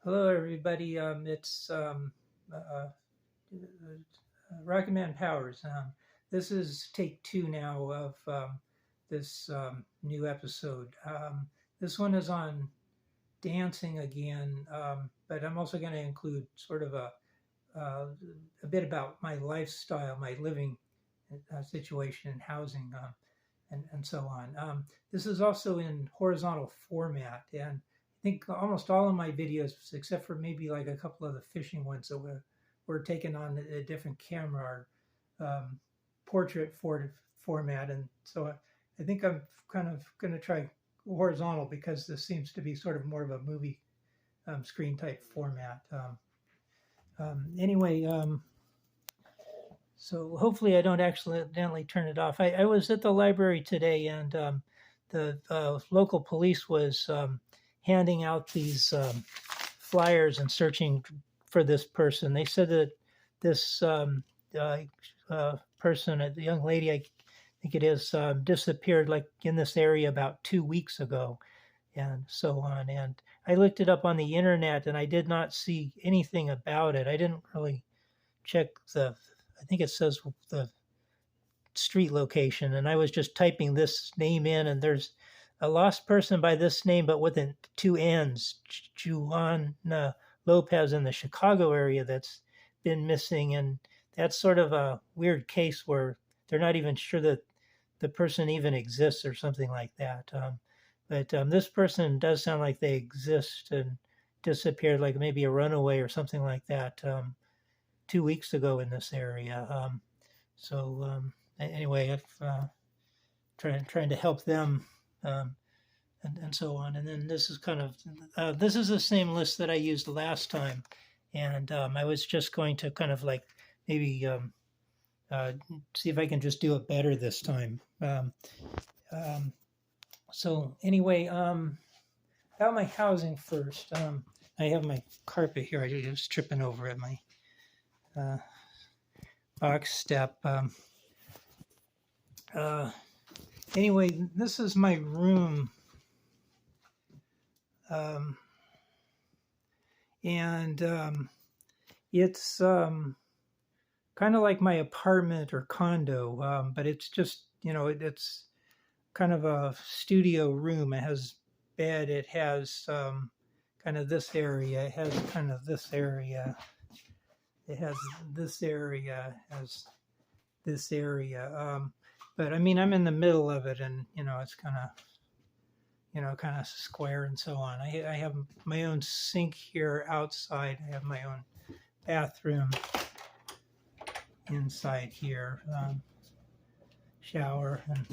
Hello, everybody. It's Rocket Man Powers. This is take two now of this new episode. This one is on dancing again, but I'm also going to include sort of uh, a bit about my lifestyle, my living situation, and housing, and so on. This is also in horizontal format, and I think almost all of my videos, except for maybe like a couple of the fishing ones that were taken on a different camera, are portrait format, and so I think I'm kind of going to try horizontal because this seems to be sort of more of a movie screen type format. Anyway, so hopefully I don't accidentally turn it off. I was at the library today, and the local police was handing out these flyers and searching for this person. They said that this person, the young lady, I think it is, disappeared like in this area about 2 weeks ago, and so on. And I looked it up on the internet, and I did not see anything about it. I didn't really check I think it says the street location, and I was just typing this name in, and there's a lost person by this name, but with two N's, Juana Lopez, in the Chicago area that's been missing. And that's sort of a weird case where they're not even sure that the person even exists or something like that. But this person does sound like they exist and disappeared, like maybe a runaway or something like that. 2 weeks ago in this area. Anyway, I've trying to help them, and so on. And then this is kind of this is the same list that I used last time, and I was just going to kind of like maybe see if I can just do it better this time. So anyway, about my housing first. I have my carpet here. I just tripping over it. My box step. Anyway, this is my room, and it's kind of like my apartment or condo, but it's just it's kind of a studio room. It has bed. It has kind of this area. It has kind of this area. It has this area, has this area. But I mean, I'm in the middle of it, and it's kind of square and so on. I have my own sink here outside. I have my own bathroom inside here, shower and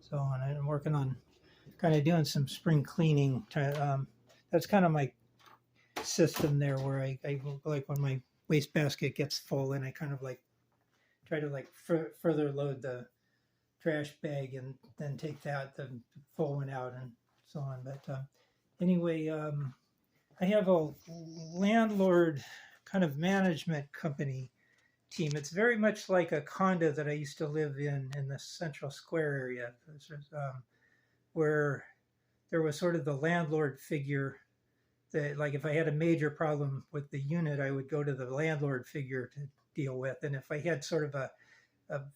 so on. I'm working on kind of doing some spring cleaning. That's kind of my system there, where I like when my wastebasket gets full, and I kind of like try to like further load the trash bag and then take the full one out and so on. But anyway, I have a landlord kind of management company team. It's very much like a condo that I used to live in the Central Square area, where there was sort of the landlord figure that, like, if I had a major problem with the unit, I would go to the landlord figure to deal with. And if I had sort of a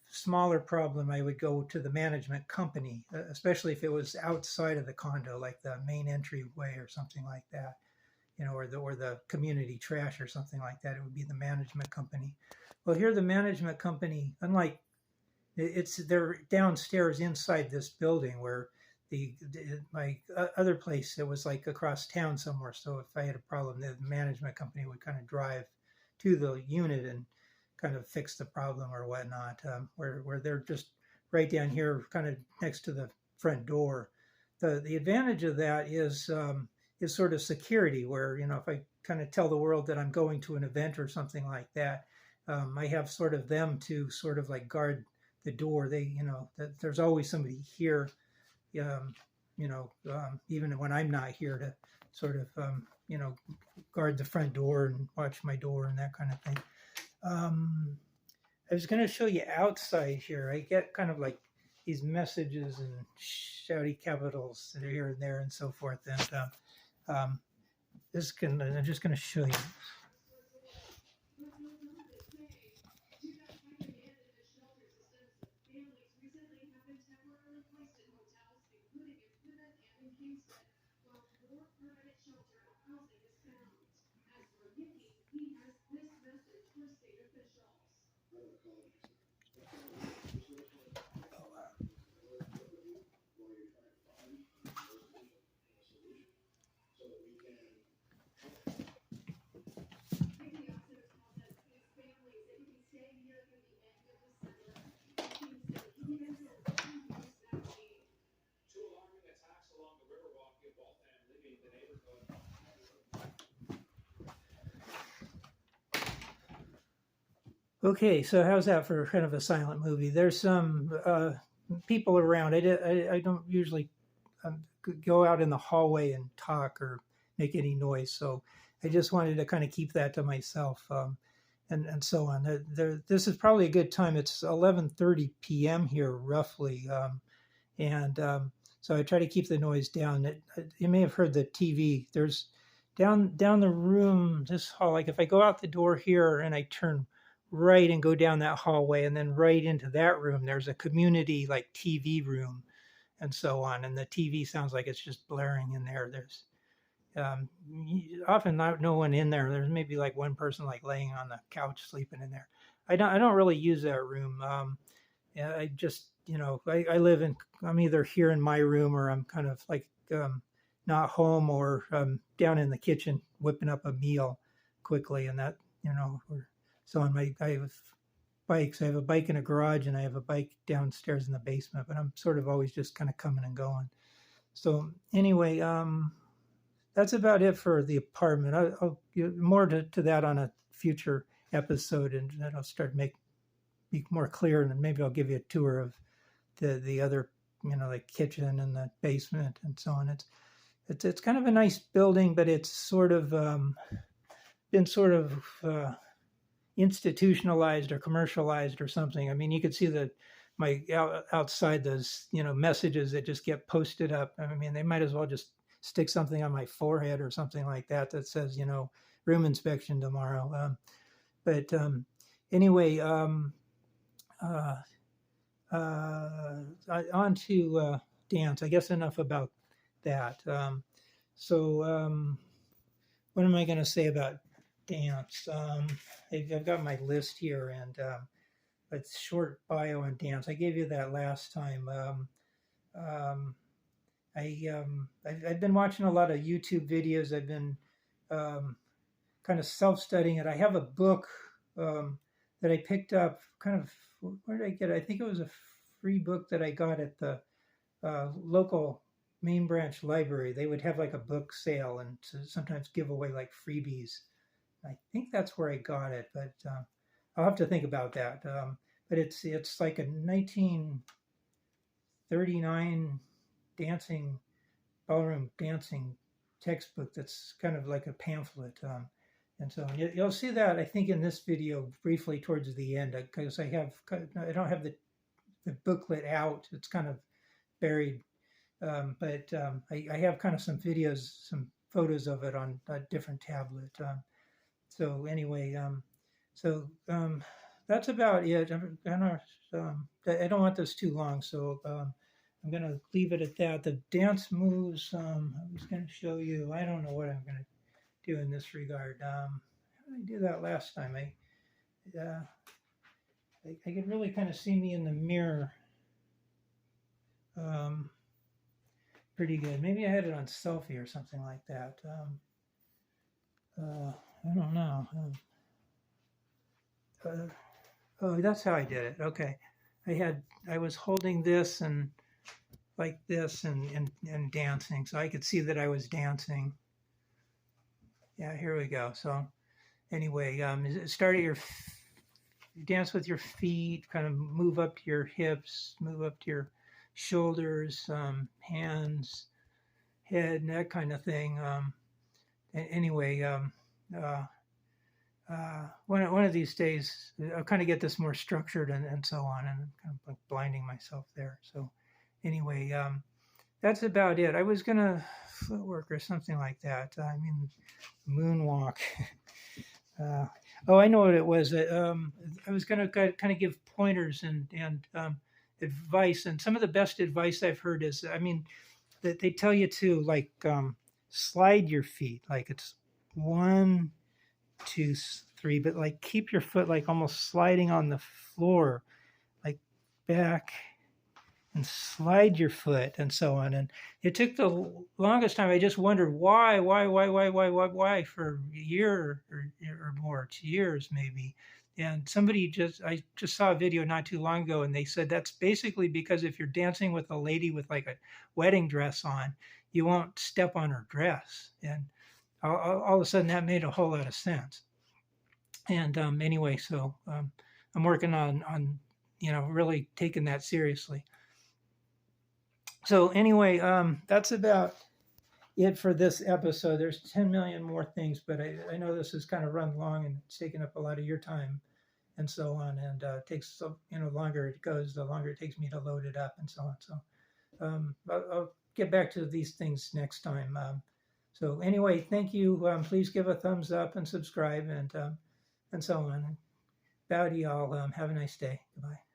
smaller problem, I would go to the management company, especially if it was outside of the condo, like the main entryway or something like that, or the community trash or something like that. It would be the management company. Well, here the management company, unlike they're downstairs inside this building, where my other place, it was like across town somewhere. So if I had a problem, the management company would kind of drive to the unit and kind of fix the problem or whatnot, where they're just right down here, kind of next to the front door. The advantage of that is sort of security, where if I kind of tell the world that I'm going to an event or something like that, I have sort of them to sort of like guard the door. They that there's always somebody here, even when I'm not here, to sort of guard the front door and watch my door and that kind of thing. I was going to show you outside here. I get kind of like these messages and shouty capitals that are here and there and so forth. And I'm just going to show you. Okay, so how's that for kind of a silent movie? There's some people around. I don't usually go out in the hallway and talk or make any noise, so I just wanted to kind of keep that to myself, and so on. This is probably a good time. It's 11:30 p.m. here, roughly, and so I try to keep the noise down. You may have heard the TV. There's down the room, this hall. Like if I go out the door here and I turn right and go down that hallway and then right into that room, there's a community like TV room and so on. And the TV sounds like it's just blaring in there. There's often not no one in there. There's maybe like one person like laying on the couch sleeping in there. I don't really use that room. Yeah, I just I live in, I'm either here in my room or I'm kind of like not home, or down in the kitchen whipping up a meal quickly, and that or so on. I have bikes. I have a bike in a garage and I have a bike downstairs in the basement, but I'm sort of always just kind of coming and going. So anyway, that's about it for the apartment. I'll get more to that on a future episode, and then I'll start be more clear, and maybe I'll give you a tour of the other, the kitchen and the basement and so on. It's kind of a nice building, but it's sort of been sort of institutionalized or commercialized or something. I mean, you could see outside those messages that just get posted up. I mean, they might as well just stick something on my forehead or something like that says room inspection tomorrow. But anyway, on to dance. I guess enough about that. So what am I going to say about dance? I've got my list here, and it's short bio on dance. I gave you that last time. I've been watching a lot of YouTube videos. I've been kind of self-studying it. I have a book that I picked up. Kind of, where did I get it? I think it was a free book that I got at the local main branch library. They would have like a book sale and sometimes give away like freebies. I think that's where I got it, but I'll have to think about that. But it's like a 1939 ballroom dancing textbook that's kind of like a pamphlet. And so you'll see that, I think, in this video briefly towards the end, because I don't have the booklet out. It's kind of buried. But I have kind of some videos, some photos of it on a different tablet. So anyway, that's about it. I don't want this too long, so I'm going to leave it at that. The dance moves, I was going to show you. I don't know what I'm going to do in this regard. How did I do that last time? I could really kind of see me in the mirror. Pretty good. Maybe I had it on selfie or something like that. I don't know. Oh, that's how I did it. Okay. I was holding this and like this and dancing, so I could see that I was dancing. Yeah, here we go. So anyway, start at dance with your feet, kind of move up to your hips, move up to your shoulders, hands, head, and that kind of thing. Anyway, one of these days, I'll kind of get this more structured and so on, and kind of like blinding myself there. So anyway, that's about it. I was gonna footwork or something like that. I mean, moonwalk. Uh, oh, I know what it was. I was going to kind of give pointers and advice, and some of the best advice I've heard is, I mean, that they tell you to like slide your feet, like it's 1, 2, 3, but like keep your foot like almost sliding on the floor, like back and slide your foot and so on. And it took the longest time. I just wondered why for a year or more, 2 years maybe. And I just saw a video not too long ago, and they said that's basically because if you're dancing with a lady with like a wedding dress on, you won't step on her dress. And all of a sudden, that made a whole lot of sense. And anyway, so I'm working on really taking that seriously. So anyway, that's about it for this episode. There's 10 million more things, but I know this has kind of run long and it's taken up a lot of your time and so on. And it takes longer it goes, the longer it takes me to load it up and so on. So I'll get back to these things next time. So anyway, thank you. Please give a thumbs up and subscribe and so on. Bow to y'all. Have a nice day. Goodbye.